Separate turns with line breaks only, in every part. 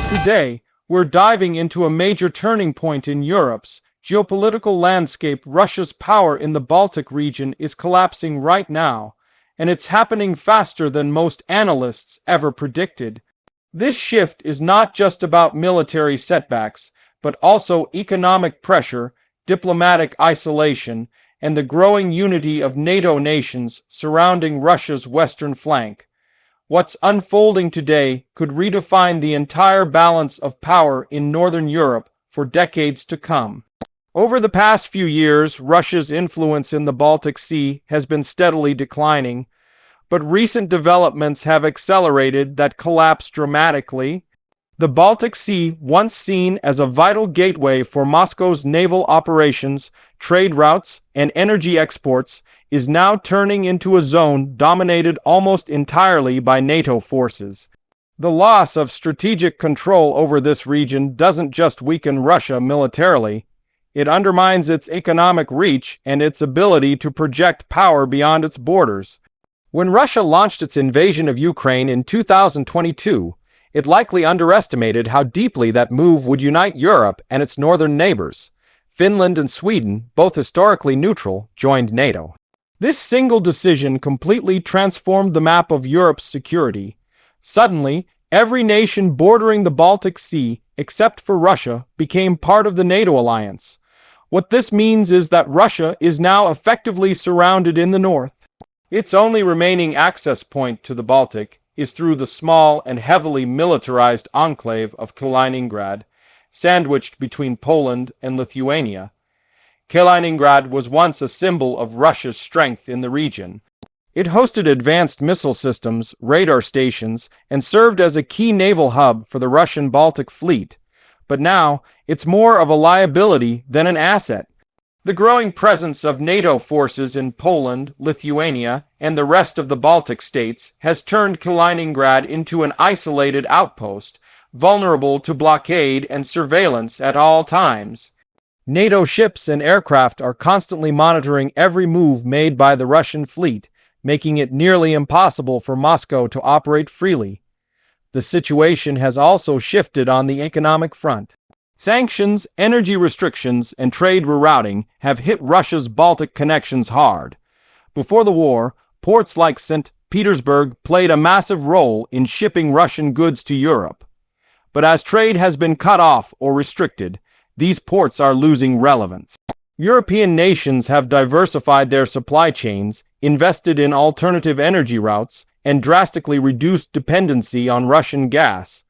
Today, we're diving into a major turning point in Europe's geopolitical landscape. Russia's power in the Baltic region is collapsing right now, and it's happening faster than most analysts ever predicted. This shift is not just about military setbacks, but also economic pressure, diplomatic isolation, and the growing unity of NATO nations surrounding Russia's western flank. What's unfolding today could redefine the entire balance of power in Northern Europe for decades to come. Over the past few years, Russia's influence in the Baltic Sea has been steadily declining, but recent developments have accelerated that collapse dramatically. The Baltic Sea, once seen as a vital gateway for Moscow's naval operations, trade routes, and energy exports, is now turning into a zone dominated almost entirely by NATO forces. The loss of strategic control over this region doesn't just weaken Russia militarily, it undermines its economic reach and its ability to project power beyond its borders. When Russia launched its invasion of Ukraine in 2022, it likely underestimated how deeply that move would unite Europe and its northern neighbors. Finland and Sweden, both historically neutral, joined NATO. This single decision completely transformed the map of Europe's security. Suddenly, every nation bordering the Baltic Sea, except for Russia, became part of the NATO alliance. What this means is that Russia is now effectively surrounded in the north. Its only remaining access point to the Baltic is through the small and heavily militarized enclave of Kaliningrad, sandwiched between Poland and Lithuania. Kaliningrad was once a symbol of Russia's strength in the region. It hosted advanced missile systems, radar stations, and served as a key naval hub for the Russian Baltic Fleet. But now, it's more of a liability than an asset. The growing presence of NATO forces in Poland, Lithuania, and the rest of the Baltic states has turned Kaliningrad into an isolated outpost, vulnerable to blockade and surveillance at all times. NATO ships and aircraft are constantly monitoring every move made by the Russian fleet, making it nearly impossible for Moscow to operate freely. The situation has also shifted on the economic front. Sanctions, energy restrictions, and trade rerouting have hit Russia's Baltic connections hard. Before the war, ports like St. Petersburg played a massive role in shipping Russian goods to Europe. But as trade has been cut off or restricted, these ports are losing relevance. European nations have diversified their supply chains, invested in alternative energy routes, and drastically reduced dependency on Russian gas.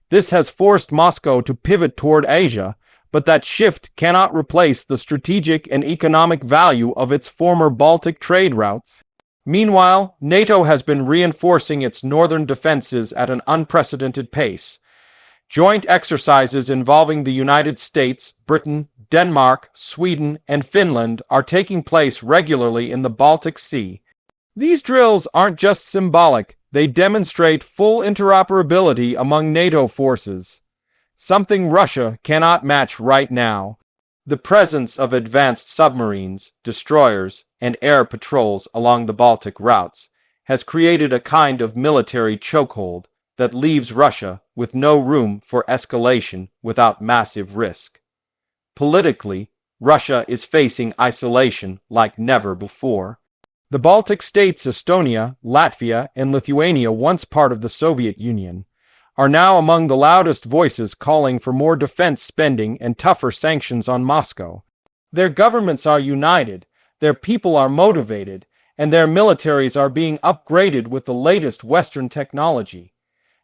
This has forced Moscow to pivot toward Asia, but that shift cannot replace the strategic and economic value of its former Baltic trade routes. Meanwhile, NATO has been reinforcing its northern defenses at an unprecedented pace. Joint exercises involving the United States, Britain, Denmark, Sweden, and Finland are taking place regularly in the Baltic Sea. These drills aren't just symbolic, they demonstrate full interoperability among NATO forces, something Russia cannot match right now. The presence of advanced submarines, destroyers, and air patrols along the Baltic routes has created a kind of military chokehold that leaves Russia with no room for escalation without massive risk. Politically, Russia is facing isolation like never before. The Baltic states, Estonia, Latvia, and Lithuania, once part of the Soviet Union, are now among the loudest voices calling for more defense spending and tougher sanctions on Moscow. Their governments are united, their people are motivated, and their militaries are being upgraded with the latest Western technology.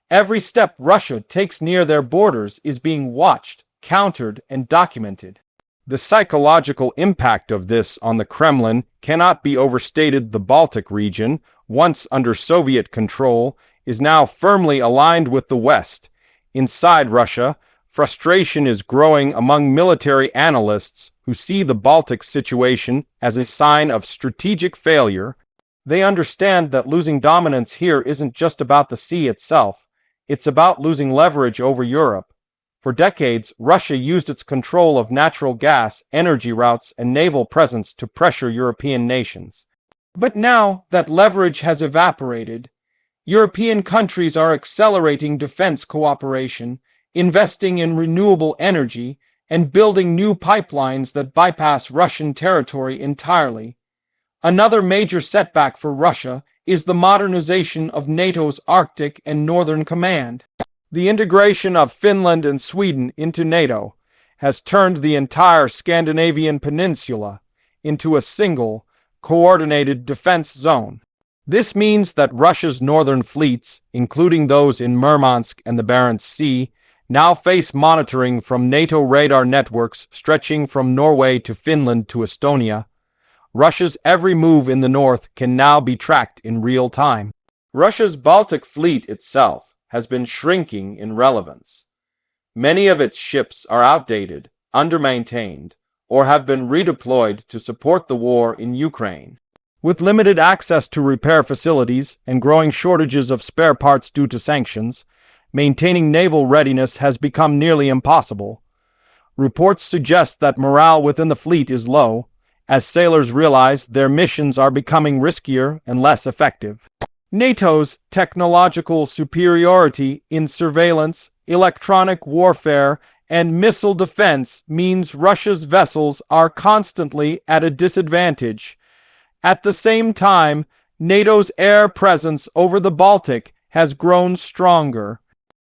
Every step Russia takes near their borders is being watched, countered, and documented. The psychological impact of this on the Kremlin cannot be overstated. The Baltic region, once under Soviet control, is now firmly aligned with the West. Inside Russia, frustration is growing among military analysts who see the Baltic situation as a sign of strategic failure. They understand that losing dominance here isn't just about the sea itself, it's about losing leverage over Europe. For decades, Russia used its control of natural gas, energy routes, and naval presence to pressure European nations. But now that leverage has evaporated, European countries are accelerating defense cooperation, investing in renewable energy, and building new pipelines that bypass Russian territory entirely. Another major setback for Russia is the modernization of NATO's Arctic and Northern Command. The integration of Finland and Sweden into NATO has turned the entire Scandinavian peninsula into a single, coordinated defense zone. This means that Russia's northern fleets, including those in Murmansk and the Barents Sea, now face monitoring from NATO radar networks stretching from Norway to Finland to Estonia. Russia's every move in the north can now be tracked in real time. Russia's Baltic fleet itself has been shrinking in relevance. Many of its ships are outdated, undermaintained, or have been redeployed to support the war in Ukraine. With limited access to repair facilities and growing shortages of spare parts due to sanctions, maintaining naval readiness has become nearly impossible. Reports suggest that morale within the fleet is low, as sailors realize their missions are becoming riskier and less effective. NATO's technological superiority in surveillance, electronic warfare, and missile defense means Russia's vessels are constantly at a disadvantage. At the same time, NATO's air presence over the Baltic has grown stronger.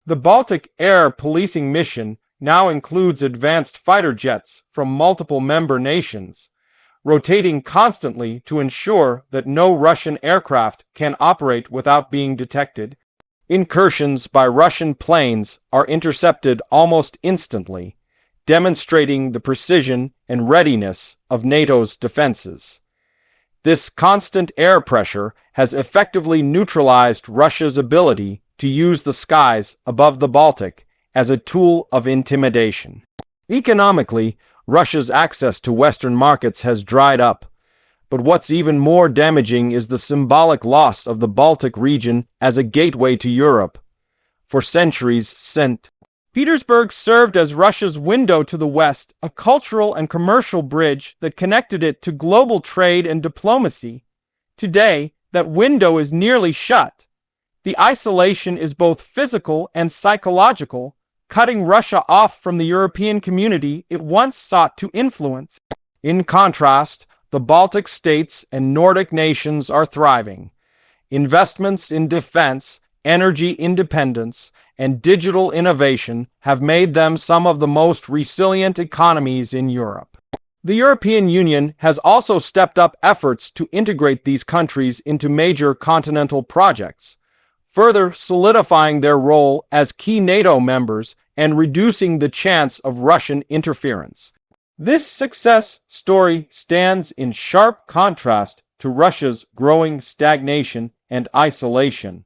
The Baltic Air Policing Mission now includes advanced fighter jets from multiple member nations, rotating constantly to ensure that no Russian aircraft can operate without being detected. Incursions by Russian planes are intercepted almost instantly, demonstrating the precision and readiness of NATO's defenses. This constant air pressure has effectively neutralized Russia's ability to use the skies above the Baltic as a tool of intimidation. Economically, Russia's access to Western markets has dried up, but what's even more damaging is the symbolic loss of the Baltic region as a gateway to Europe. For centuries, St. Petersburg served as Russia's window to the West, a cultural and commercial bridge that connected it to global trade and diplomacy. Today, that window is nearly shut. The isolation is both physical and psychological, cutting Russia off from the European community it once sought to influence. In contrast, the Baltic states and Nordic nations are thriving. Investments in defense, energy independence, and digital innovation have made them some of the most resilient economies in Europe. The European Union has also stepped up efforts to integrate these countries into major continental projects, further solidifying their role as key NATO members and reducing the chance of Russian interference. This success story stands in sharp contrast to Russia's growing stagnation and isolation.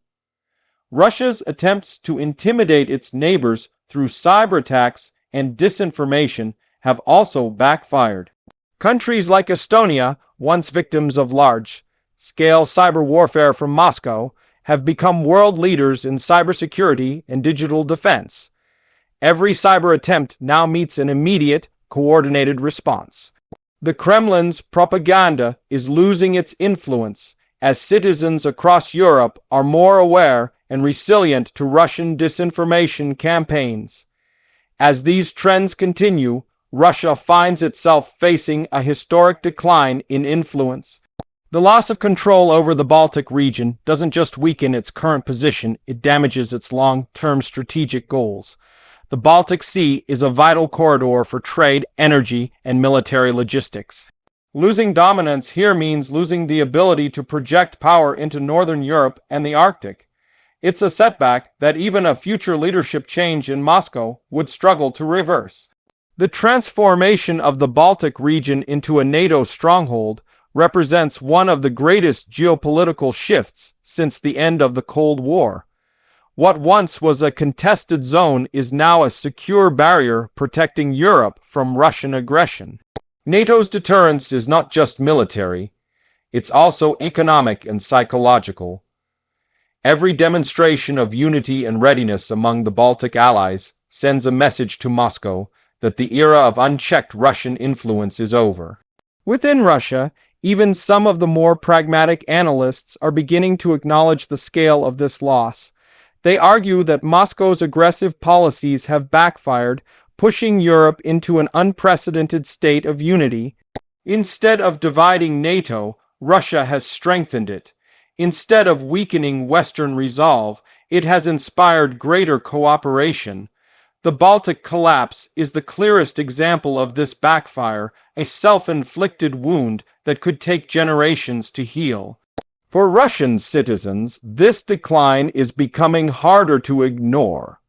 Russia's attempts to intimidate its neighbors through cyber attacks and disinformation have also backfired. Countries like Estonia, once victims of large-scale cyber warfare from Moscow, have become world leaders in cybersecurity and digital defense. Every cyber attempt now meets an immediate, coordinated response. The Kremlin's propaganda is losing its influence as citizens across Europe are more aware and resilient to Russian disinformation campaigns. As these trends continue, Russia finds itself facing a historic decline in influence. The loss of control over the Baltic region doesn't just weaken its current position, it damages its long-term strategic goals. The Baltic Sea is a vital corridor for trade, energy, and military logistics. Losing dominance here means losing the ability to project power into Northern Europe and the Arctic. It's a setback that even a future leadership change in Moscow would struggle to reverse. The transformation of the Baltic region into a NATO stronghold represents one of the greatest geopolitical shifts since the end of the Cold War. What once was a contested zone is now a secure barrier protecting Europe from Russian aggression. NATO's deterrence is not just military, it's also economic and psychological. Every demonstration of unity and readiness among the Baltic allies sends a message to Moscow that the era of unchecked Russian influence is over. Within Russia, even some of the more pragmatic analysts are beginning to acknowledge the scale of this loss. They argue that Moscow's aggressive policies have backfired, pushing Europe into an unprecedented state of unity. Instead of dividing NATO, Russia has strengthened it. Instead of weakening Western resolve, it has inspired greater cooperation. The Baltic collapse is the clearest example of this backfire, a self-inflicted wound that could take generations to heal. For Russian citizens, this decline is becoming harder to ignore.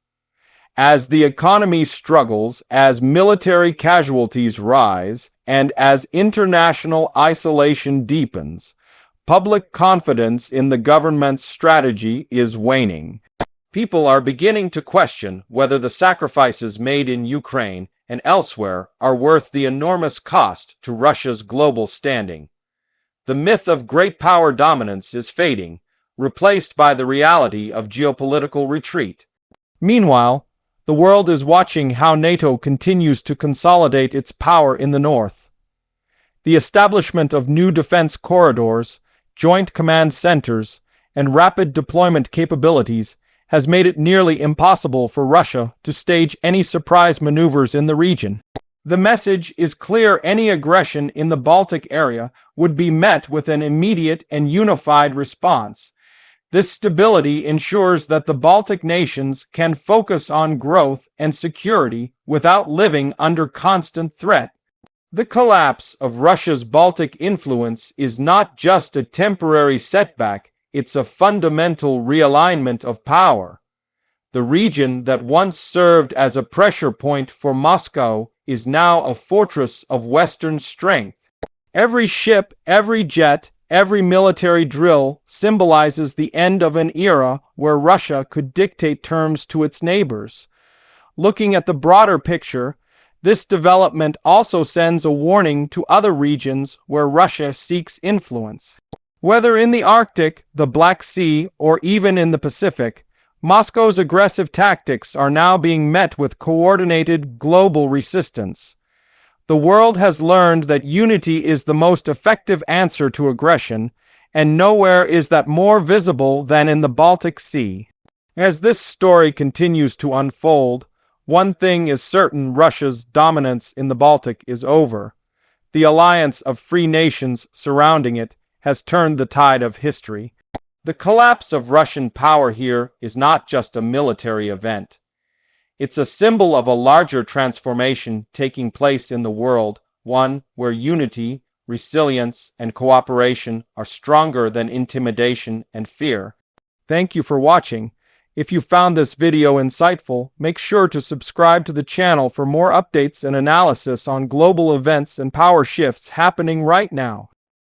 As the economy struggles, as military casualties rise, and as international isolation deepens, public confidence in the government's strategy is waning. People are beginning to question whether the sacrifices made in Ukraine and elsewhere are worth the enormous cost to Russia's global standing. The myth of great power dominance is fading, replaced by the reality of geopolitical retreat. Meanwhile, the world is watching how NATO continues to consolidate its power in the north. The establishment of new defense corridors, joint command centers, and rapid deployment capabilities has made it nearly impossible for Russia to stage any surprise maneuvers in the region. The message is clear: any aggression in the Baltic area would be met with an immediate and unified response. This stability ensures that the Baltic nations can focus on growth and security without living under constant threat. The collapse of Russia's Baltic influence is not just a temporary setback, it's a fundamental realignment of power. The region that once served as a pressure point for Moscow is now a fortress of Western strength. Every ship, every jet, every military drill symbolizes the end of an era where Russia could dictate terms to its neighbors. Looking at the broader picture, this development also sends a warning to other regions where Russia seeks influence. Whether in the Arctic, the Black Sea, or even in the Pacific, Moscow's aggressive tactics are now being met with coordinated global resistance. The world has learned that unity is the most effective answer to aggression, and nowhere is that more visible than in the Baltic Sea. As this story continues to unfold, one thing is certain: Russia's dominance in the Baltic is over. The alliance of free nations surrounding it has turned the tide of history. The collapse of Russian power here is not just a military event. It's a symbol of a larger transformation taking place in the world, one where unity, resilience, and cooperation are stronger than intimidation and fear. Thank you for watching. If you found this video insightful, make sure to subscribe to the channel for more updates and analysis on global events and power shifts happening right now.